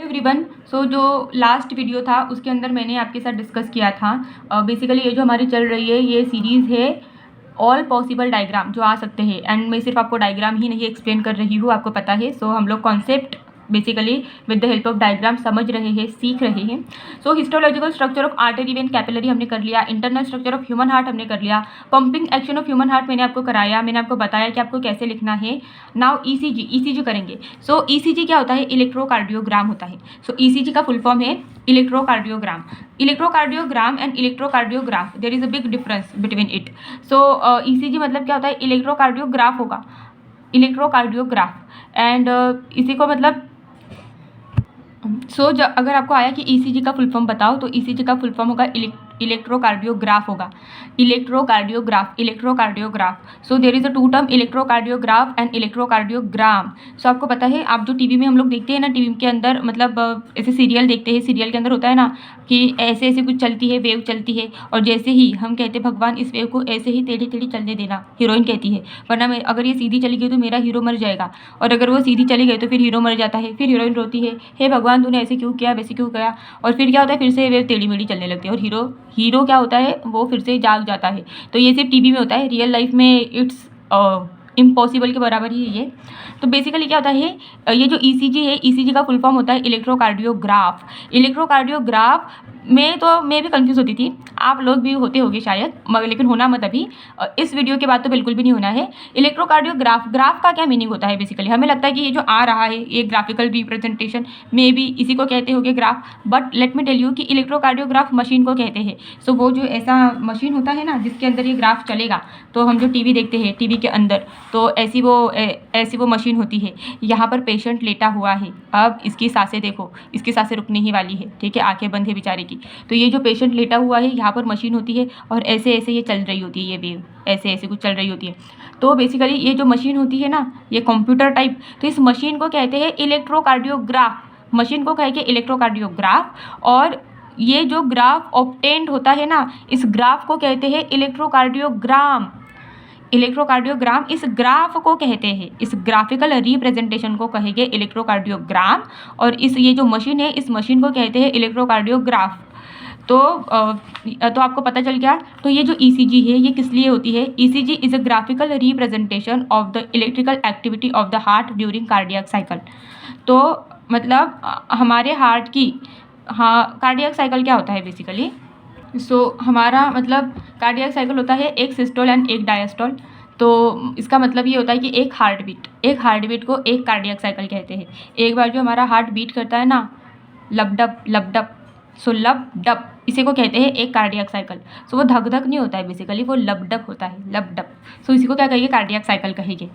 Everyone. जो last video था उसके अंदर मैंने आपके साथ डिस्कस किया था। बेसिकली ये जो हमारी चल रही है ये सीरीज़ है ऑल पॉसिबल डायग्राम जो आ सकते हैं, एंड मैं सिर्फ आपको डायग्राम ही नहीं एक्सप्लेन कर रही हूँ, आपको पता है। हम लोग concept basically with the help of diagram समझ रहे हैं, सीख रहे हैं। Histological structure of artery vein capillary हमने कर लिया, internal structure of human heart हमने कर लिया, pumping action of human heart मैंने आपको कराया, मैंने आपको बताया कि आपको कैसे लिखना है। नाउ ईसीजी करेंगे। ईसीजी क्या होता है? इलेक्ट्रोकार्डियोग्राम होता है। ईसीजी का फुल फॉर्म है electrocardiogram. Electrocardiogram and electrocardiograph, there is a big difference between it. ECG मतलब क्या होता है? इलेक्ट्रोकार्डियोग्राफ होगा, इलेक्ट्रोकार्डियोग्राफ। एंड इसी को मतलब अगर आपको आया कि ईसीजी का फुल फॉर्म बताओ, तो ईसीजी का फुल फॉर्म होगा इलेक्ट्रोकार्डियोग्राफ होगा, electrocardiograph. There is a two term, electrocardiograph and electrocardiogram. आपको पता है, आप जो टीवी में हम लोग देखते हैं ना, टीवी के अंदर मतलब ऐसे सीरियल देखते हैं, सीरियल के अंदर होता है ना कि ऐसे ऐसे कुछ चलती है, वेव चलती है, और जैसे ही हम कहते हैं भगवान इस वेव को ऐसे ही टेढ़ी टेढ़ी चलने देना, हीरोइन कहती है, वरना अगर ये सीधी चली गई तो मेरा हीरो मर जाएगा, और अगर वो सीधी चली गई तो फिर हीरो मर जाता है। फिर हीरोइन रोती है, हे भगवान तूने ऐसे क्यों किया, वैसे क्यों किया, और फिर क्या होता है? फिर से वेव टेढ़ी मेढ़ी चलने लगती है, और हीरो क्या होता है? वो फिर से जाग जाता है। तो ये सिर्फ टीवी में होता है, रियल लाइफ में इट्स इम्पॉसिबल के बराबर ही है ये। तो बेसिकली क्या होता है, ये जो ईसीजी है, ईसीजी का फुल फॉर्म होता है इलेक्ट्रोकार्डियोग्राफ। इलेक्ट्रोकार्डियोग्राफ में तो मैं भी कंफ्यूज होती थी, आप लोग भी होते होंगे शायद, मगर लेकिन होना मत अभी, इस वीडियो के बाद तो बिल्कुल भी नहीं होना है। इलेक्ट्रोकार्डियोग्राफ, ग्राफ का क्या मीनिंग होता है? बेसिकली हमें लगता है कि ये जो आ रहा है ये ग्राफिकल रिप्रेजेंटेशन में भी इसी को कहते होंगे graph, but let me tell you कि इलेक्ट्रोकार्डियोग्राफ मशीन को कहते हैं। वो जो ऐसा मशीन होता है ना जिसके अंदर ये ग्राफ चलेगा, तो हम जो टीवी देखते हैं, टीवी के अंदर तो ऐसी वो मशीन होती है। यहाँ पर पेशेंट लेटा हुआ है, अब इसकी सांसें देखो, इसकी सांसें रुकने ही वाली है, ठीक है, आंखें बंद है बेचारे की। तो ये जो पेशेंट लेटा हुआ है, यहाँ पर मशीन होती है, और ऐसे ऐसे ये चल रही होती है, ये वेव ऐसे ऐसे कुछ चल रही होती है। तो बेसिकली ये जो मशीन होती है ना, ये कंप्यूटर टाइप, तो इस मशीन को कहते हैं इलेक्ट्रोकार्डियोग्राफ, मशीन को कहेंगे इलेक्ट्रोकार्डियोग्राफ। और ये जो ग्राफ ऑब्टेन्ड होता है ना, इस ग्राफ को कहते हैं इलेक्ट्रोकार्डियोग्राम। इलेक्ट्रोकार्डियोग्राम इस ग्राफ को कहते हैं, इस ग्राफिकल रिप्रेजेंटेशन को कहेंगे इलेक्ट्रोकार्डियोग्राम, और ये जो मशीन है, इस मशीन को कहते हैं इलेक्ट्रोकार्डियोग्राफ। तो आपको पता चल गया। तो ये जो ईसीजी है ये किस लिए होती है? ECG is a graphical representation of the electrical activity of the heart during cardiac cycle. तो मतलब हमारे हार्ट की, हाँ, कार्डियक साइकिल क्या होता है बेसिकली? हमारा मतलब कार्डियक साइकिल होता है एक सिस्टोल एंड एक डायस्टोल। तो इसका मतलब ये होता है कि एक हार्ट बीट को एक कार्डियक साइकिल कहते हैं। एक बार जो हमारा हार्ट बीट करता है ना, लबडब लबडब, लबडब, इसी को कहते हैं एक कार्डियक साइकिल। वो धक धक नहीं होता है बेसिकली, वो लबडब होता है, लबडब। इसी को क्या कहेंगे? कार्डियक साइकिल कहेंगे।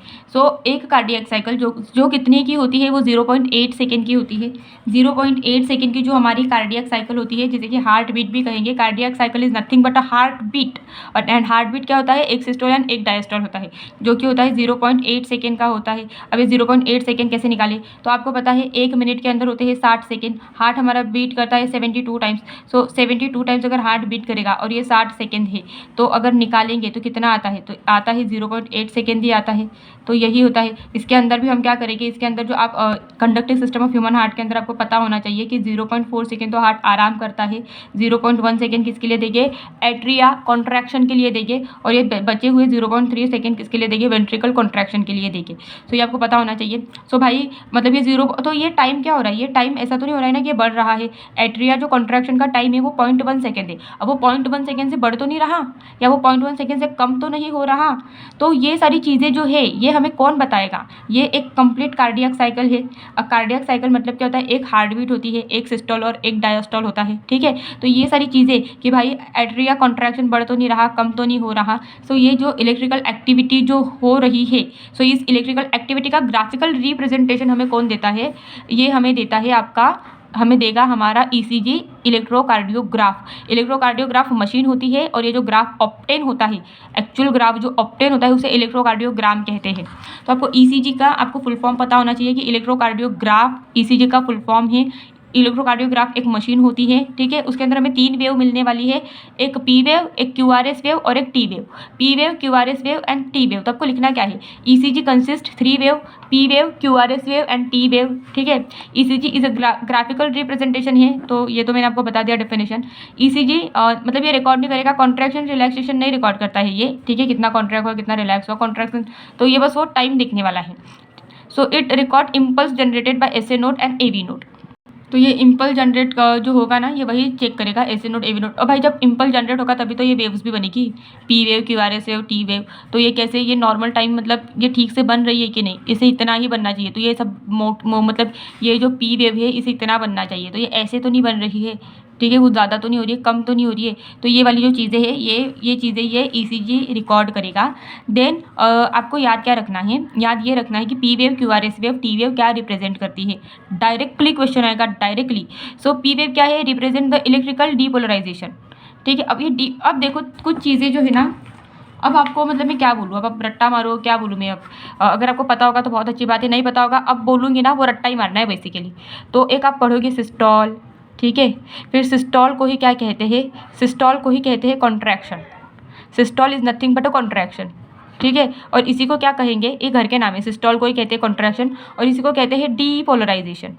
एक कार्डियक साइकिल जो कितने की होती है? वो 0.8 सेकेंड की होती है। 0.8 सेकेंड की जो हमारी कार्डियक साइकिल होती है, जैसे कि हार्ट बीट भी कहेंगे। Cardiac cycle is nothing but a heart beat, and heart beat क्या होता है? एक सिस्टोल एंड एक डायस्टोल होता है, जो कि होता है 0.8 सेकेंड का होता है। अब ये 0.8 सेकेंड कैसे निकाले? तो आपको पता है 1 मिनट के अंदर होते हैं 60 सेकेंड। हार्ट हमारा बीट करता है 72 टाइम्स। 72 टाइम्स अगर हार्ट बीट करेगा, और ये 60 सेकेंड है, तो अगर निकालेंगे तो कितना आता है? तो आता है 0.8 सेकेंड ही आता है। तो यही होता है। इसके अंदर भी हम क्या करेंगे? इसके अंदर जो आप conductive system of human heart के अंदर आपको पता होना चाहिए कि 0.4 सेकेंड तो हार्ट आराम करता है, 0.1 सेकेंड किसके लिए देंगे? एट्रिया कॉन्ट्रैक्शन के लिए देंगे, और ये बचे हुए 0.3 सेकेंड किसके लिए देंगे? वेंट्रिकल कॉन्ट्रैक्शन के लिए देंगे। ये आपको पता होना चाहिए। भाई मतलब ये तो ये टाइम क्या हो रहा है? ये टाइम ऐसा तो नहीं हो रहा है ना कि ये बढ़ रहा है। एट्रिया जो कॉन्ट्रैक्शन का टाइम है वो 0.1 सेकेंड है। अब वो 0.1 सेकेंड से बढ़ तो नहीं रहा, या वो 0.1 सेकेंड से कम तो नहीं हो रहा। तो ये सारी चीज़ें जो है ये हमें कौन बताएगा? ये एक कंप्लीट कार्डियक साइकिल है। कार्डियक साइकिल मतलब क्या होता है? एक हार्ट बीट होती है, एक सिस्टोल और एक डायस्टोल होता है, ठीक है। तो ये सारी चीज़ें कि भाई एट्रिया कॉन्ट्रैक्शन बढ़ तो नहीं रहा, कम तो नहीं हो रहा। ये जो इलेक्ट्रिकल एक्टिविटी जो हो रही है, इस इलेक्ट्रिकल एक्टिविटी का ग्राफिकल रिप्रेजेंटेशन हमें कौन देता है? ये हमें देता है हमें देगा हमारा ईसीजी, इलेक्ट्रोकार्डियोग्राफ। इलेक्ट्रोकार्डियोग्राफ मशीन होती है, और ये जो ग्राफ ऑब्टेन होता है, एक्चुअल ग्राफ जो ऑब्टेन होता है, उसे इलेक्ट्रोकार्डियोग्राम कहते हैं। तो आपको ईसीजी का फुल फॉर्म पता होना चाहिए कि इलेक्ट्रोकार्डियोग्राफ, ईसीजी का फुल फॉर्म है इलेक्ट्रोकार्डियोग्राफ एक मशीन होती है, ठीक है। उसके अंदर हमें 3 वेव मिलने वाली है, एक पी वेव, एक क्यूआरएस वेव और एक T wave. P wave, QRS wave and T wave. तो आपको लिखना क्या है, ECG consist 3 wave, P wave, QRS wave and T wave, ठीक है। ECG is a graphical representation है, तो ये तो मैंने आपको बता दिया डेफिनेशन। ईसीजी मतलब ये रिकॉर्ड नहीं करेगा, कॉन्ट्रैक्शन रिलैक्सेशन नहीं रिकॉर्ड करता है ये, ठीक है, कितना कॉन्ट्रैक्ट हुआ कितना रिलैक्स हुआ कॉन्ट्रैक्शन, तो ये बस वो टाइम देखने वाला है। So it record impulse generated by SA node and AV node. तो ये इम्पल्स जनरेट का जो होगा ना, ये वही चेक करेगा एसए नोड एवी नोड। और भाई जब इम्पल्स जनरेट होगा तभी तो ये वेव्स भी बनेगी, P wave, QRS wave, T wave. तो ये कैसे, ये नॉर्मल टाइम मतलब ये ठीक से बन रही है कि नहीं, इसे इतना ही बनना चाहिए। तो ये सब मतलब ये जो पी वेव है इसे इतना बनना चाहिए, तो ये ऐसे तो नहीं बन रही है, ठीक है, कुछ ज़्यादा तो नहीं हो रही है, कम तो नहीं हो रही है। तो ये वाली जो चीज़ें हैं ये चीज़ें ये ईसीजी रिकॉर्ड करेगा। देन आपको याद क्या रखना है, याद ये रखना है कि P wave, QRS wave, T wave क्या रिप्रेजेंट करती है। डायरेक्टली क्वेश्चन आएगा, डायरेक्टली। सो पी वेव क्या है, रिप्रेजेंट द इलेक्ट्रिकल डीपोलराइजेशन, ठीक है। अब ये अब देखो कुछ चीज़ें जो है ना, अब आपको मतलब मैं क्या बोलूँ, अब आप रट्टा मारो, क्या बोलूँ मैं अब। अगर आपको पता होगा तो बहुत अच्छी बात है, नहीं पता होगा अब बोलूँगी ना, वो रट्टा ही मारना है बेसिकली। तो एक आप पढ़ोगे सिस्टॉल, ठीक है। फिर सिस्टॉल को ही क्या कहते हैं, सिस्टॉल को ही कहते हैं contraction. Systole is nothing but a contraction, ठीक है। और इसी को क्या कहेंगे, ये घर के नाम है, सिस्टॉल को ही कहते हैं कॉन्ट्रैक्शन, और इसी को कहते हैं डीपोलराइजेशन।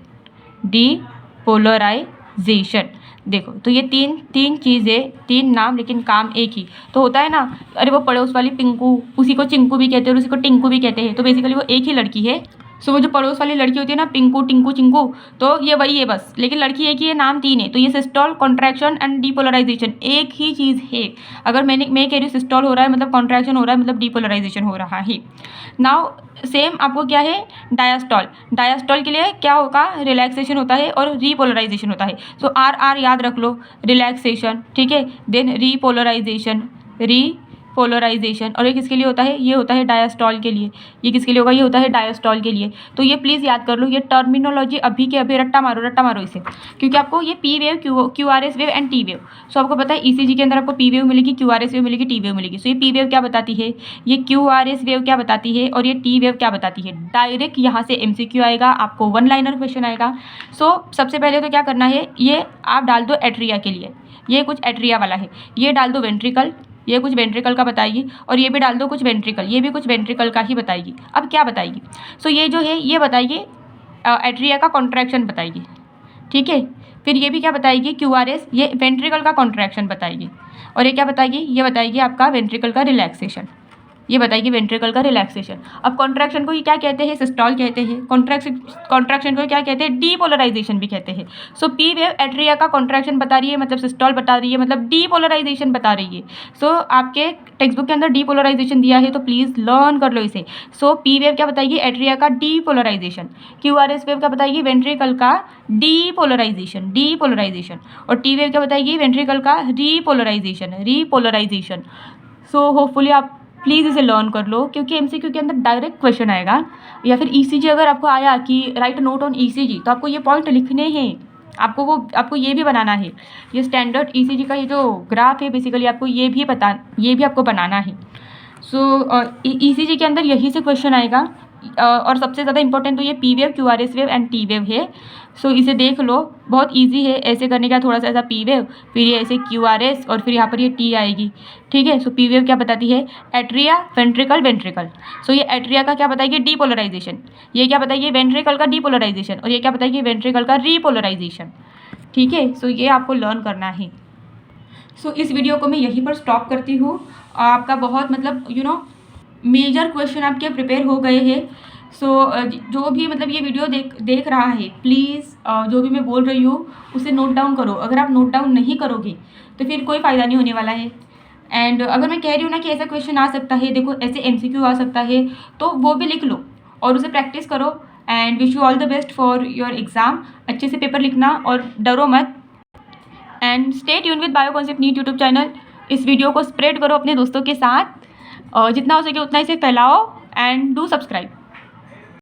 डीपोलराइजेशन, देखो तो ये तीन चीज़ें, 3 नाम लेकिन काम एक ही। तो होता है ना, अरे वो पड़ोस वाली पिंकू, उसी को चिंकू भी कहते हैं और उसी को टिंकू भी कहते हैं, तो बेसिकली वो एक ही लड़की है। सो वो जो पड़ोस वाली लड़की होती है ना, पिंकू, टिंकू, चिंकू, तो ये वही है बस, लेकिन लड़की एक ही है, नाम 3 है। तो ये सिस्टॉल, कॉन्ट्रैक्शन एंड डीपोलराइजेशन एक ही चीज़ है। अगर मैं कह रही हूँ सिस्टॉल हो रहा है मतलब कॉन्ट्रैक्शन हो रहा है मतलब डीपोलराइजेशन हो रहा है। नाउ सेम आपको क्या है, डायास्टॉल। डायास्टॉल के लिए क्या होगा, रिलैक्सेशन होता है और रीपोलराइजेशन होता है। सो आर याद रख लो, रिलैक्सेशन, ठीक है। देन रीपोलराइजेशन, पोलराइजेशन, और ये किसके लिए होता है, ये होता है डायास्टॉल के लिए। ये किसके लिए होगा, ये होता है डायास्टॉल के लिए। तो ये प्लीज़ याद कर लो, ये टर्मिनोलॉजी अभी के अभी रट्टा मारो इसे, क्योंकि आपको ये P wave, QRS wave and T wave. So आपको पता है ईसीजी के अंदर आपको पी वेव मिलेगी, क्यूआरएस वेव मिलेगी, टी वेव मिलेगी। सो ये पी वेव क्या बताती है, ये क्यूआरएस वेव क्या बताती है, और ये टी वेव क्या बताती है। डायरेक्ट यहाँ से एमसीक्यू आएगा, आपको 1 लाइनर क्वेश्चन आएगा। सो सबसे पहले तो क्या करना है, ये आप डाल दो एट्रिया के लिए, ये कुछ एट्रिया वाला है। ये डाल दो वेंट्रिकल, ये कुछ वेंट्रिकल का बताएगी, और ये भी डाल दो कुछ वेंट्रिकल, ये भी कुछ वेंट्रिकल का ही बताएगी। अब क्या बताएगी, सो ये जो है ये बताएगी एट्रिया का कॉन्ट्रैक्शन बताएगी, ठीक है। फिर ये भी क्या बताएगी, क्यूआरएस, ये वेंट्रिकल का कॉन्ट्रैक्शन बताएगी। और ये क्या बताएगी, ये बताएगी आपका वेंट्रिकल का रिलैक्सेशन, ये बताएगी वेंट्रिकल का रिलैक्सेशन। अब कॉन्ट्रैक्शन को ही क्या कहते हैं, सिस्टॉल कहते हैं। कॉन्ट्रैक्शन को क्या कहते हैं, डीपोलराइजेशन भी कहते हैं। सो पी वेव एट्रिया का कॉन्ट्रैक्शन बता रही है मतलब सिस्टॉल बता रही है, मतलब डीपोलराइजेशन बता रही है। सो आपके टेक्स्ट बुक के अंदर डीपोलराइजेशन दिया है, तो प्लीज़ लर्न कर लो इसे। सो पी वेव क्या बताएगी, एट्रिया का डीपोलराइजेशन। क्यूआरएस वेव क्या बताएगी, वेंट्रिकल का डीपोलराइजेशन। और टी वेव क्या बताएगी, वेंट्रिकल का रीपोलराइजेशन। सो होपफुली आप प्लीज़ इसे लर्न कर लो, क्योंकि एमसीक्यू के अंदर डायरेक्ट क्वेश्चन आएगा। या फिर ईसीजी अगर आपको आया कि राइट नोट ऑन ईसीजी, तो आपको ये पॉइंट लिखने हैं, आपको ये भी बनाना है। ये स्टैंडर्ड ईसीजी का ये जो ग्राफ है बेसिकली आपको ये भी आपको बनाना है। सो ईसीजी के अंदर यही से क्वेश्चन आएगा। और सबसे ज़्यादा इंपॉर्टेंट तो ये P wave, QRS wave and T wave है। सो इसे देख लो, बहुत इजी है। ऐसे करने का थोड़ा सा ऐसा पी वेव, फिर ये ऐसे क्यूआरएस, और फिर यहाँ पर ये टी आएगी, ठीक है। सो पी वेव क्या बताती है, एट्रिया, वेंट्रिकल। सो ये एट्रिया का क्या बताएगी, डीपोलराइजेशन। ये क्या बताएगी, वेंट्रिकल का डीपोलराइजेशन। और ये क्या बताएगी, वेंट्रिकल का रीपोलराइजेशन, ठीक है। सो ये आपको लर्न करना है। सो इस वीडियो को मैं यहीं पर स्टॉप करती हूँ। आपका बहुत मतलब मेजर क्वेश्चन आपके प्रिपेयर हो गए हैं। सो जो भी मतलब ये वीडियो देख रहा है, प्लीज़ जो भी मैं बोल रही हूँ उसे नोट डाउन करो। अगर आप नोट डाउन नहीं करोगे तो फिर कोई फ़ायदा नहीं होने वाला है। एंड अगर मैं कह रही हूँ ना कि ऐसा क्वेश्चन आ सकता है, देखो ऐसे एमसीक्यू आ सकता है, तो वो भी लिख लो और उसे प्रैक्टिस करो। And wish you all the best for your exam. अच्छे से पेपर लिखना और डरो मत। And stay tune with Bio Concept NEET YouTube channel. इस वीडियो को स्प्रेड करो अपने दोस्तों के साथ, और जितना हो सके उतना इसे फैलाओ। And do subscribe.